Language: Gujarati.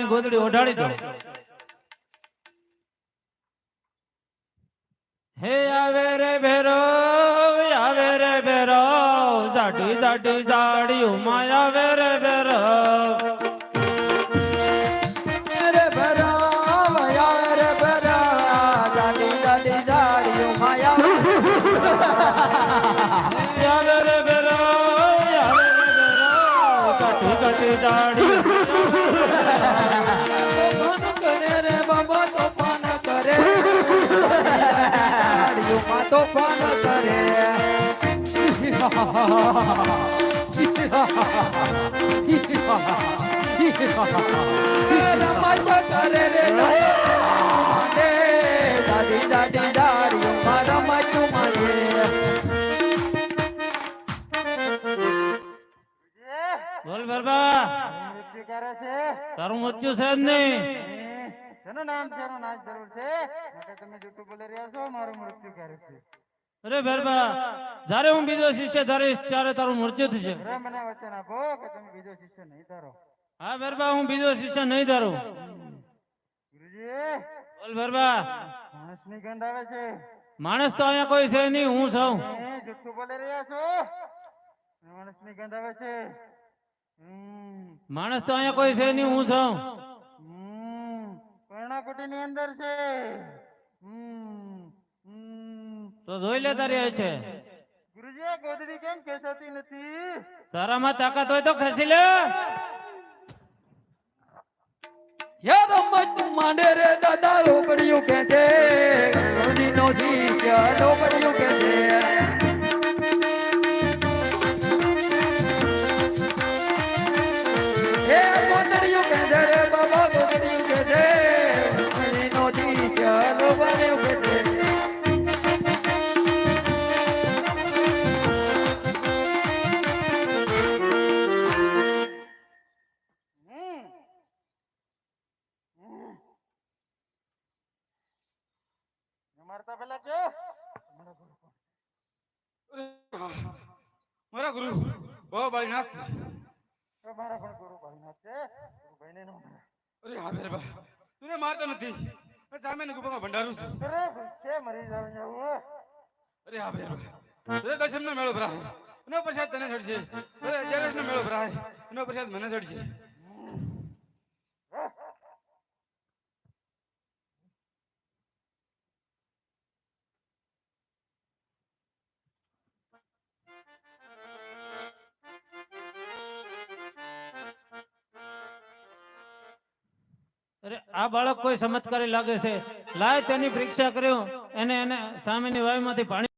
આની ગોદડી ઓઢાડી દો. હે આવે રે ભેરો આવે રે ભેરો જાડી જાડી જાડિયું માં આવે રે ભેરો રે ભેરો આવે રે ભેરો જાડી જાડી જાડિયું માં આવે રે ભેરો આવે રે ભેરો કાટી કાટી જાડિયું રે બાબા તોફાન કરે તોફાન કરે રમત કરે રે દાદી દાદી દાડીઓ રમત મારે બોલ બરબા મૃત્યુ કરે છે તારું મૃત્યુ છે જ નહીં. જેનું નામ છે એનું નાશ જરૂર છે માટે તમે જૂઠું બોલી રહ્યા છો મારું મૃત્યુ કરે છે અરે બરબા જ્યારે હું બીજો શિષ્ય ધરીશ ત્યારે તારું મૃત્યુ થશે. અરે મને વચન આપો કે તમે બીજો શિષ્ય નહીં ધરો. હા બરબા હું બીજો શિષ્ય નહીં ધરું. ગુરુજી બોલ બરબા માણસની ગંધ આવે છે માણસ તો અહીંયા કોઈ છે નહીં હું છું. જૂઠું બોલી રહ્યા છો માણસની ગંધ આવે છે માણસ તો અહીંયા કોઈ છે નહીં હું છું. કર્ણાકુટીની અંદર છે તો જોઈ લે તારી છે. ગુરુજી આ ગોદડી કેમ ખેંચાતી નથી? તારામાં તાકાત હોય તો ખેંચી લે. યા રમત માંડે રે દાદા રોકડિયું કે છે ગુરુજી નો જી ક્યાં રોકડિયું કે છે હે ગોદડિયું કે છે રે બાબા ગોદડિયું કે છે ગુરુજી નો જી ક્યાં રોકડિયું કે છે મારતા પહેલા કે મારા ગુરુ બહુ બાળીનાથ છે. મારા પણ ગુરુ ભાઈનાથ છે ગુરુ ભાઈને નો મારે અરે હા બેરબા તું મારતો નથી સામે ને ગુફામાં ભંડારું છું. અરે કે મરી જાવ હું અરે હા બેરબા રે દશમ નો મેળો ભરાય એનો પ્રસાદ તને ચડશે. અરે 11 નો મેળો ભરાય એનો પ્રસાદ મને ચડશે. અરે આ બાળક કોઈ ચમત્કારી લાગે છે. લાય તેની પરીક્ષા કર્યો એને સામેની વાયુમાંથી પાણી